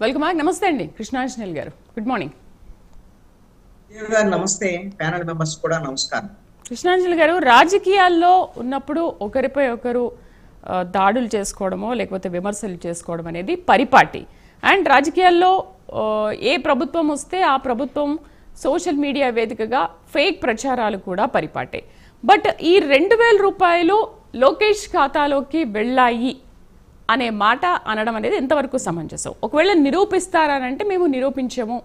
Welcome back. నమస్తే అండి కృష్ణాంజనేయులు గారు, గుడ్ మార్నింగ్. నమస్తే, ప్యానల్ మెంబర్స్ కూడా నమస్కారం. కృష్ణాంజనేయులు గారు, రాజకీయాల్లో ఉన్నప్పుడు ఒకరిపై ఒకరు దాడులు చేసుకోవడమో లేకపోతే విమర్శలు చేసుకోవడం అనేది పరిపాటి. అండ్ రాజకీయాల్లో ఏ ప్రభుత్వం వస్తే ఆ ప్రభుత్వం సోషల్ మీడియా వేదికగా ఫేక్ ప్రచారాలు కూడా పరిపాటే. బట్ ఈ 2000 రూపాయలు లోకేష్ ఖాతాలోకి వెళ్ళాయి అనే మాట అనడం అనేది ఎంతవరకు సమంజసం? ఒకవేళ నిరూపిస్తారనంటే మేము నిరూపించాము,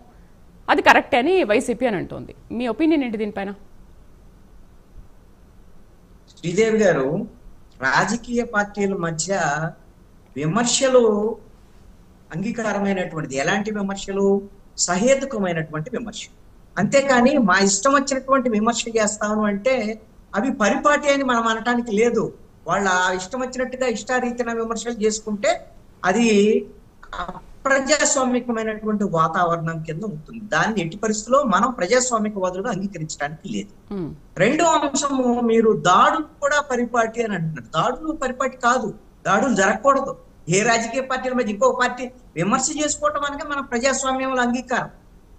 అది కరెక్టే అని వైసీపీ అని అంటుంది. మీ ఒపీనియన్ ఏంటి దీనిపైన? శ్రీదేవి గారు, రాజకీయ పార్టీల మధ్య విమర్శలు అంగీకారమైనటువంటిది. ఎలాంటి విమర్శలు? సహేతుకమైనటువంటి విమర్శలు. అంతేకాని మా ఇష్టం వచ్చినటువంటి విమర్శ చేస్తాను అంటే అవి పరిపాటి అని మనం అనటానికి లేదు. వాళ్ళ ఇష్టం వచ్చినట్టుగా ఇష్టారీతిన విమర్శలు చేసుకుంటే అది ప్రజాస్వామికమైనటువంటి వాతావరణం కింద ఉంటుంది. దాన్ని ఎట్టి పరిస్థితుల్లో మనం ప్రజాస్వామికవాదులుగా అంగీకరించడానికి లేదు. రెండో అంశము, మీరు దాడులు కూడా పరిపాటి అని అంటున్నారు. దాడులు పరిపాటి కాదు, దాడులు జరగకూడదు. ఏ రాజకీయ పార్టీల మధ్య ఇంకో పార్టీ విమర్శ చేసుకోవటం అనేది మన ప్రజాస్వామ్యంలో అంగీకారం.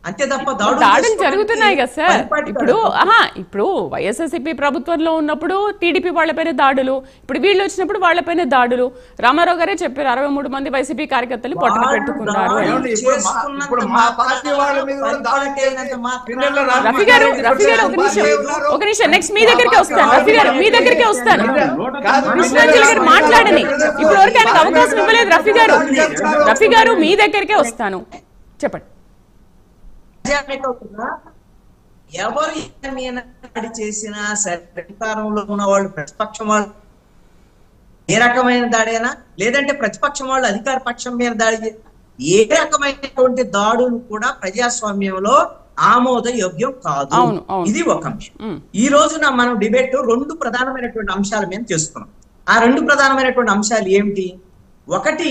అంతే తప్ప దాడులు జరుగుతున్నాయి కదా సార్. ఇప్పుడు వైఎస్ఆర్సీపీ ప్రభుత్వంలో ఉన్నప్పుడు టీడీపీ వాళ్ళపైన దాడులు, ఇప్పుడు వీళ్ళు వచ్చినప్పుడు వాళ్ళపైన దాడులు. రామారావు గారే చెప్పారు 63 మంది వైసీపీ కార్యకర్తలు పొట్టన పెట్టుకున్నారు. రఫీ గారు ఒక నిమిషం, నెక్స్ట్ మీ దగ్గరికి వస్తాను. రఫీ గారు మీ దగ్గరికి వస్తాను. కృష్ణాంజలి గారు మాట్లాడని, ఇప్పుడు వరకు ఆయనకు అవకాశం ఇవ్వలేదు. రఫీ గారు మీ దగ్గరికే వస్తాను, చెప్పండి. ఎవరు దాడి చేసినా సరే, అధికారంలో ఉన్న వాళ్ళు ప్రతిపక్షం వాళ్ళు ఏ రకమైన దాడైనా, లేదంటే ప్రతిపక్షం వాళ్ళు అధికార పక్షం మీద దాడి, ఏ రకమైనటువంటి దాడులు కూడా ప్రజాస్వామ్యంలో ఆమోదయోగ్యం కాదు. ఇది ఒక అంశం. ఈ రోజున మనం డిబేట్ 2 ప్రధానమైనటువంటి అంశాల మీద చేస్తున్నాం. ఆ 2 ప్రధానమైనటువంటి అంశాలు ఏమిటి? ఒకటి,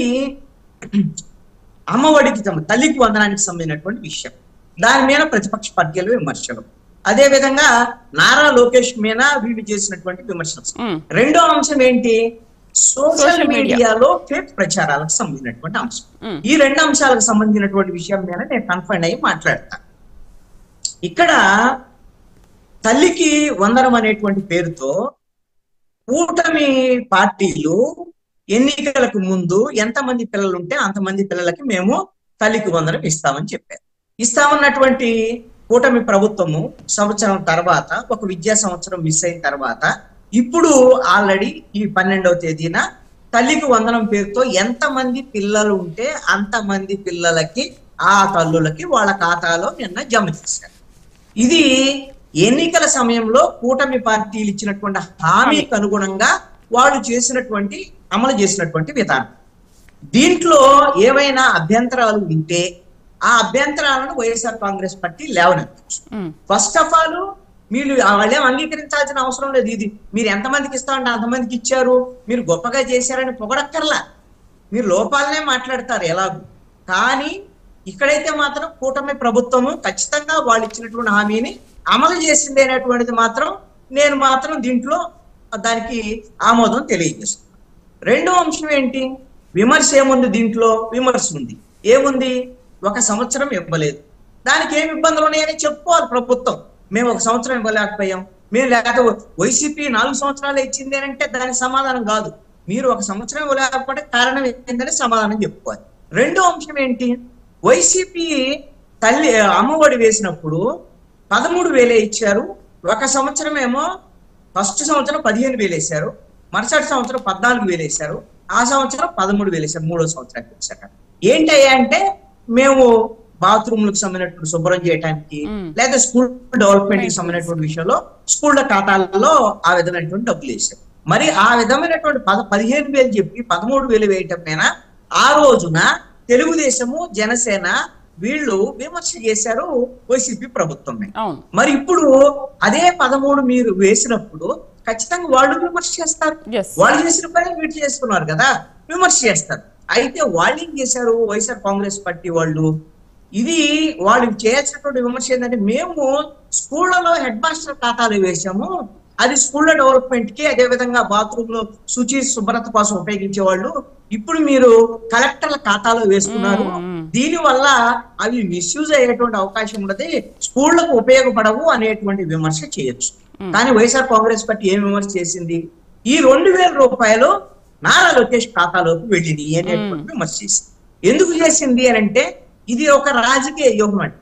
అమ్మఒడికి తల్లికి వందనానికి సంబంధించినటువంటి విషయం. దాని మీద ప్రతిపక్ష పార్టీలు విమర్శలు, అదే విధంగా నారా లోకేష్ మీద వీళ్ళు చేసినటువంటి విమర్శలు. రెండో అంశం ఏంటి? సోషల్ మీడియాలో ఫేక్ ప్రచారాలకు సంబంధించినటువంటి అంశం. ఈ 2 అంశాలకు సంబంధించినటువంటి విషయం మీద నేను కన్ఫైన్ అయ్యి మాట్లాడతాను. ఇక్కడ తల్లికి వందనం అనేటువంటి పేరుతో కూటమి పార్టీలు ఎన్నికలకు ముందు ఎంతమంది పిల్లలు ఉంటే అంతమంది పిల్లలకి మేము తల్లికి వందనం ఇస్తామని చెప్పారు. ఇస్తామన్నటువంటి కూటమి ప్రభుత్వము సంవత్సరం తర్వాత, ఒక విద్యా సంవత్సరం మిస్ అయిన తర్వాత, ఇప్పుడు ఆల్రెడీ ఈ 12వ తేదీన తల్లికి వందనం పేరుతో ఎంతమంది పిల్లలు ఉంటే అంతమంది పిల్లలకి, ఆ తల్లులకి వాళ్ళ ఖాతాలో నిన్న జమ చేశారు. ఇది ఎన్నికల సమయంలో కూటమి పార్టీలు ఇచ్చినటువంటి హామీకి అనుగుణంగా వాళ్ళు చేసినటువంటి, అమలు చేసినటువంటి విధానం. దీంట్లో ఏవైనా అభ్యంతరాలు ఉంటే ఆ అభ్యంతరాలను వైఎస్ఆర్ కాంగ్రెస్ పార్టీ లేవనెత్తచ్చు. ఫస్ట్ ఆఫ్ ఆల్ మీరు వాళ్ళేం అంగీకరించాల్సిన అవసరం లేదు. ఇది మీరు ఎంతమందికి ఇస్తామంటే అంతమందికి ఇచ్చారు, మీరు గొప్పగా చేశారని పొగడక్కర్లా. మీరు లోపాలనే మాట్లాడతారు ఎలాగూ. కానీ ఇక్కడైతే మాత్రం కూటమి ప్రభుత్వము ఖచ్చితంగా వాళ్ళు ఇచ్చినటువంటి హామీని అమలు చేసింది అనేటువంటిది మాత్రం నేను మాత్రం దీంట్లో దానికి ఆమోదం తెలియజేస్తాను. రెండో అంశం ఏంటి? విమర్శ ఏముంది దీంట్లో? విమర్శ ఉంది. ఏముంది? 1 సంవత్సరం ఇవ్వలేదు, దానికి ఏమి ఇబ్బందులు ఉన్నాయని చెప్పుకోవాలి ప్రభుత్వం. మేము 1 సంవత్సరం ఇవ్వలేకపోయాం, మేము లేకపోతే వైసీపీ 4 సంవత్సరాలు ఇచ్చింది అంటే దానికి సమాధానం కాదు. మీరు 1 సంవత్సరం ఇవ్వలేకపోతే కారణం ఏంటని సమాధానం చెప్పుకోవాలి. రెండో అంశం ఏంటి? వైసీపీ తల్లి అమ్మఒడి వేసినప్పుడు 13,000 ఇచ్చారు. 1 సంవత్సరం ఏమో ఫస్ట్ సంవత్సరం 15,000 వేశారు, మరుసటి సంవత్సరం 14,000 వేశారు, ఆ సంవత్సరం 13,000 వేశారు, 3వ సంవత్సరానికి వచ్చాక. ఏంటయ్యా అంటే మేము బాత్రూమ్లకు సంబంధించినటువంటి శుభ్రం చేయడానికి, లేదా స్కూల్ డెవలప్మెంట్ కి సంబంధించినటువంటి విషయంలో స్కూళ్ళ ఖాతాలలో ఆ విధమైనటువంటి డబ్బులు వేశారు. మరి ఆ విధమైనటువంటి 15,000 చెప్పి 13,000 వేయటం మీద ఆ రోజున తెలుగుదేశము, జనసేన వీళ్ళు విమర్శ చేశారు వైసీపీ ప్రభుత్వం మీద. మరి ఇప్పుడు అదే 13 మీరు వేసినప్పుడు ఖచ్చితంగా వాళ్ళు విమర్శ చేస్తారు. వాళ్ళు చేసిన పని వీళ్ళు చేసుకున్నారు కదా, విమర్శ చేస్తారు. అయితే వాళ్ళు ఏం చేశారు? వైఎస్ఆర్ కాంగ్రెస్ పార్టీ వాళ్ళు, ఇది వాళ్ళు చేయాల్సినటువంటి విమర్శ ఏంటంటే, మేము స్కూళ్లలో హెడ్ మాస్టర్ ఖాతాలు వేసాము, అది స్కూళ్ళ డెవలప్మెంట్ కి, అదే విధంగా బాత్రూమ్ లో శుచి శుభ్రత కోసం ఉపయోగించే వాళ్ళు ఇప్పుడు మీరు కలెక్టర్ల ఖాతాలో వేసుకున్నారు, దీని వల్ల అవి మిస్యూజ్ అయ్యేటువంటి అవకాశం ఉన్నది, స్కూళ్లకు ఉపయోగపడవు అనేటువంటి విమర్శ చేయొచ్చు. కానీ వైఎస్ఆర్ కాంగ్రెస్ పార్టీ ఏం విమర్శ చేసింది? ఈ 2,000 రూపాయలు నారా లోకేష్ ఖాతాలోకి వెళ్ళింది అనేటువంటి విమర్శ చేసింది. ఎందుకు చేసింది అని అంటే ఇది ఒక రాజకీయ వ్యూహం అండి.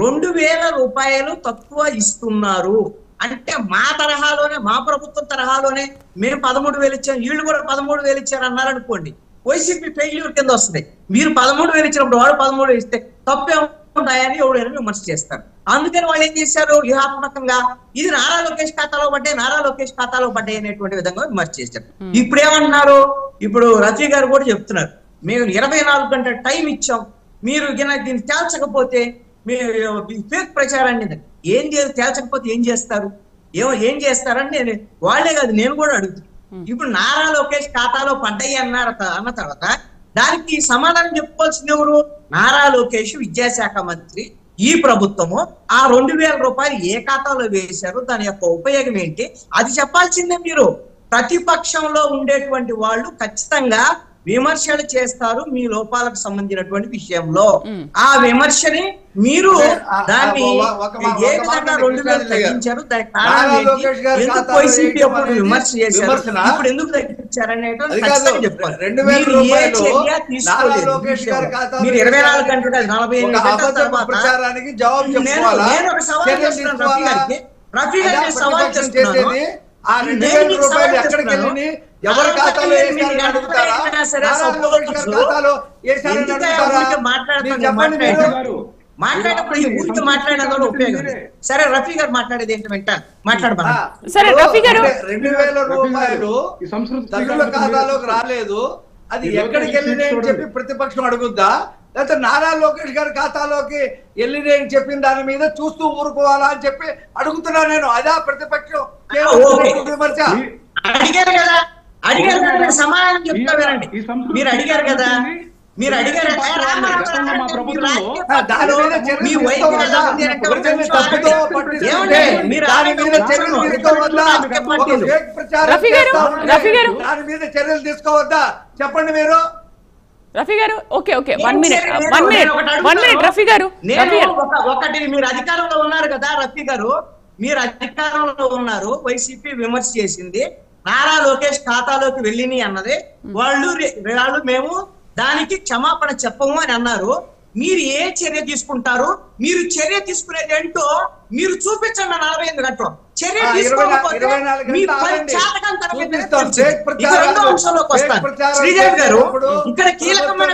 2,000 రూపాయలు తక్కువ ఇస్తున్నారు అంటే మా తరహాలోనే, మా ప్రభుత్వం తరహాలోనే మేము 13,000 ఇచ్చాం, వీళ్ళు కూడా 13,000 ఇచ్చారు అన్నారనుకోండి, వైసీపీ ఫెయిల్యూర్ కింద వస్తుంది. మీరు 13,000 ఇచ్చినప్పుడు వాడు 13,000 ఇస్తే తప్పే ఉంటాయని ఎవడైనా విమర్శ చేస్తారు. అందుకని వాళ్ళు ఏం చేశారు, వ్యూహాత్మకంగా ఇది నారా లోకేష్ ఖాతాలో పడ్డాయి, నారా లోకేష్ ఖాతాలో పడ్డాయి అనేటువంటి విధంగా విమర్శ చేశారు. ఇప్పుడు ఏమన్నారు, ఇప్పుడు రఫీ గారు కూడా చెప్తున్నారు, మేము 24 గంటల టైం ఇచ్చాం, మీరు దీన్ని తేల్చకపోతే మీరు ఫేక్ ప్రచారాన్ని ఏం తేల్చకపోతే ఏం చేస్తారు, ఏం చేస్తారని వాళ్ళే కాదు నేను కూడా అడుగుతున్నాను. ఇప్పుడు నారా లోకేష్ ఖాతాలో పడ్డాయి అన్న తర్వాత దానికి సమాధానం చెప్పుకోవాల్సింది ఎవరు? నారా లోకేష్ విద్యాశాఖ మంత్రి, ఈ ప్రభుత్వము ఆ 2,000 రూపాయలు ఏ ఖాతాలో వేశారు, దాని యొక్క ఉపయోగం ఏంటి అది చెప్పాల్సిందే. మీరు ప్రతిపక్షంలో ఉండేటువంటి వాళ్ళు ఖచ్చితంగా విమర్శలు చేస్తారు మీ లోపాలకు సంబంధించినటువంటి విషయంలో. ఆ విమర్శని మీరు దాన్ని ఏ విధంగా 2,000 తగ్గించారు, దానికి కారణం ఏంటి, ఎందుకు వైసీపీ అప్పుడు విమర్శ చేశారు, ఇప్పుడు ఎందుకు తగ్గించారనేది ఖచ్చితంగా చెప్పాలి. మీరు ఏ చర్య తీసుకోలేదు. మీరు 24 గంటలు కాదు 48 గంటల తర్వాత నేను ఒక సవాల్ చేస్తున్నాను రఫీ గారికి. రఫీ గారికి సవాల్ చేస్తున్నాను, ఆ 2,000 రూపాయలు ఎక్కడికి వెళ్ళి ఎవరి ఖాతాలో అడుగుతారా? మాట్లాడేప్పుడు ఈ ఊరికి మాట్లాడేది ఉపయోగం. సరే రఫీ గారు మాట్లాడేది ఏంటి వింటాను, మాట్లాడమా. సరే రఫీ గారు, 2,000 రూపాయలు తల్లుల ఖాతాలోకి రాలేదు, అది ఎక్కడికి వెళ్ళినాయి అని చెప్పి ప్రతిపక్షం అడుగుద్దా, లేకపోతే నారా లోకేష్ గారి ఖాతాలోకి వెళ్ళినాయి అని చెప్పిన దాని మీద చూస్తూ ఊరుకోవాలా అని చెప్పి అడుగుతున్నా నేను. అదా ప్రతిపక్షం విమర్శ? అడిగారు కదా, సమాధానం చెప్తా వినండి. మీరు అడిగారు కదా, మీరు అడిగారు చర్యలు తీసుకోవద్దా చెప్పండి మీరు. రఫీ గారు ఓకే 1 మినిట్ రఫీ గారు. ఒకటి మీరు అధికారంలో ఉన్నారు కదా రఫీ గారు, మీరు అధికారంలో ఉన్నారు, వైసీపీ విమర్శ చేసింది నారా లోకేష్ ఖాతాలోకి వెళ్ళిని అన్నది, వాళ్ళు మేము దానికి క్షమాపణ చెప్పము అని అన్నారు. మీరు ఏ చర్య తీసుకుంటారు? మీరు చర్య తీసుకునేది ఏంటో మీరు చూపించండి. 48 గంటలు చర్య తీసుకోకపోతే శ్రీదేవి గారు ఇక్కడ కీలకమైన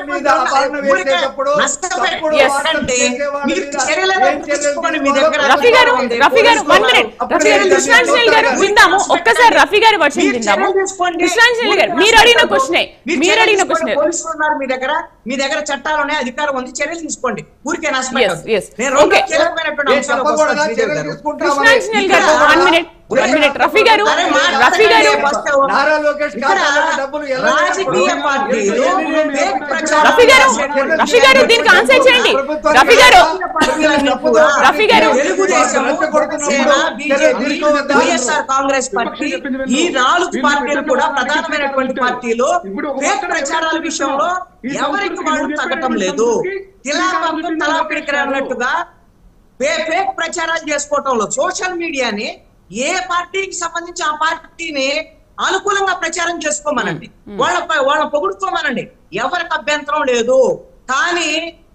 ఒక్కసారి రఫీ గారు మీరు అడిగిన క్వశ్చన్ మీ దగ్గర చట్టాలు ఉన్నాయి, అధికారం ఉంది, చర్యలు తీసుకోండి. ఊరికే నష్టం రఫీ గారు దీనికి ఆన్సర్ చేయండి. రఫీ గారు వైఎస్ఆర్ కాంగ్రెస్ పార్టీ ఈ 4 పార్టీలు కూడా ప్రధానమైనటువంటి పార్టీలు ఫేక్ ప్రచారాల విషయంలో ఎవరికి వాళ్ళు తగ్గటం లేదు. తిలాపంతో తలా పిడికిరా అన్నట్టుగా ఫేక్ ప్రచారాలు చేసుకోవటంలో సోషల్ మీడియాని ఏ పార్టీకి సంబంధించి ఆ పార్టీని అనుకూలంగా ప్రచారం చేసుకోమనండి, వాళ్ళ పొగుడుకోమనండి, ఎవరికి అభ్యంతరం లేదు. కానీ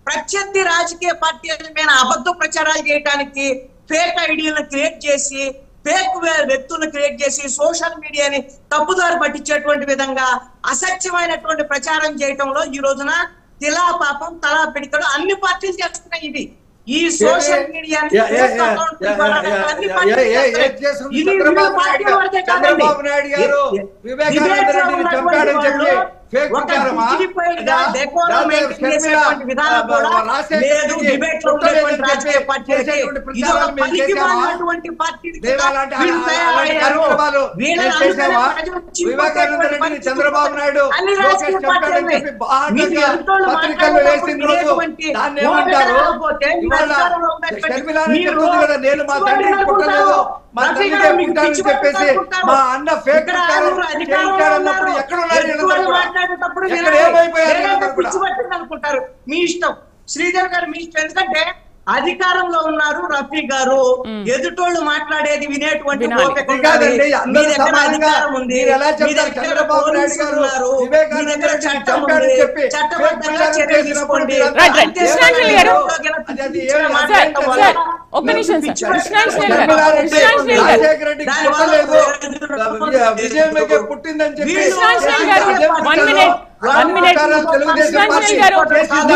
ప్రత్యర్థి రాజకీయ పార్టీల మీద అబద్ధ ప్రచారాలు చేయడానికి ఫేక్ ఐడియాలను క్రియేట్ చేసి, ఫేక్ వ్యక్తులను క్రియేట్ చేసి సోషల్ మీడియాని తప్పుదారి పట్టించేటువంటి విధంగా అసత్యమైనటువంటి ప్రచారం చేయటంలో ఈ రోజున తిలా పాపం తలా పిడికలు అన్ని పార్టీలు చేస్తున్నాయి. ఇది ఈ సోషల్ మీడియా చంద్రబాబు నాయుడు గారు వివేకానంద రెడ్డిని చంపాడని చెప్పి వివేకానంద రెడ్డిని చంద్రబాబు నాయుడు చంపాడని చెప్పి పత్రికల్లో వేసిన రోజు దాన్ని ఏమంటారు? కదా నేను మా తండ్రి పుట్టలేదు, మా తండ్రి పుట్టాలని చెప్పేసి మా అన్న ఫేక్ అనుకుంటారు. మీ ఇష్టం, శ్రీదేవి గారు మీ ఇష్టం. ఎందుకంటే అధికారంలో ఉన్నారు రఫీ గారు, ఎదుటోళ్ళు మాట్లాడేది వినేటువంటి ఓపిక ఉండాలి. మీ దగ్గర అధికారం ఉంది, మీ దగ్గర పోలీసులు ఉన్నారు, మీ దగ్గర చట్టం ఉంది, చట్టబద్ధంగా చర్య తీసుకోండి. ఒక్క నిమిషం పుట్టిందని చెప్పి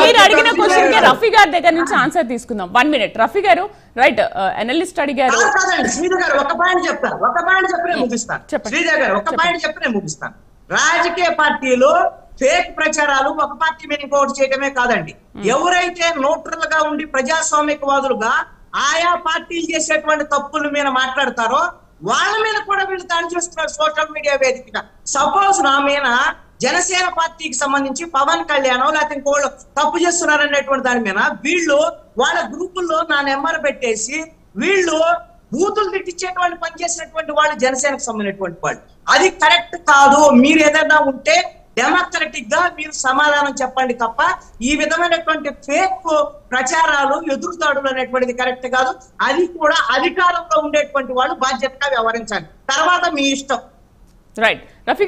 మీరు అడిగిన క్వశ్చన్ కి రఫీ గారి దగ్గర నుంచి ఆన్సర్ తీసుకుందాం. 1 minute. రఫీ గారు రైట్ అనలిస్ట్ అడిగారు. శ్రీదేవి గారు ఒక పాయింట్ చెప్తాను, ఒక పాయింట్ చెప్పి నేను ముగిస్తాను. శ్రీదేవి గారు ఒక పాయింట్ చెప్పి నేను ముగిస్తాను. రాజకీయ పార్టీలు ఫేక్ ప్రచారాలు ఒక పార్టీ మీద ఇంకోటి చేయడమే కాదండి. ఎవరైతే న్యూట్రల్ ఉండి ప్రజాస్వామికవాదులుగా ఆయా పార్టీలు చేసేటువంటి తప్పుల మీద మాట్లాడతారో వాళ్ళ మీద కూడా వీళ్ళు దాడి చేస్తున్నారు సోషల్ మీడియా వేదికగా. సపోజ్ నా మీద జనసేన పార్టీకి సంబంధించి పవన్ కళ్యాణ్ లేకపోతే ఇంకోళ్ళు తప్పు చేస్తున్నారనేటువంటి దాని మీద వీళ్ళు వాళ్ళ గ్రూపుల్లో నా నెంబర్ పెట్టేసి వీళ్ళు బూతులు తిట్టించేటువంటి పని చేసినటువంటి వాళ్ళు జనసేనకు సంబంధించినటువంటి వాళ్ళు. అది కరెక్ట్ కాదు. మీరు ఏదైనా ఉంటే డెమోక్రటిక్ గా మీరు సమాధానం చెప్పండి తప్ప ఈ విధమైనటువంటి ఫేక్ ప్రచారాలు ఎదురుదాడులు అనేటువంటిది కరెక్ట్ కాదు. అది కూడా అధికారంలో ఉండేటువంటి వాళ్ళు బాధ్యతగా వ్యవహరించాలి. తర్వాత మీ ఇష్టం. రైట్ రఫీ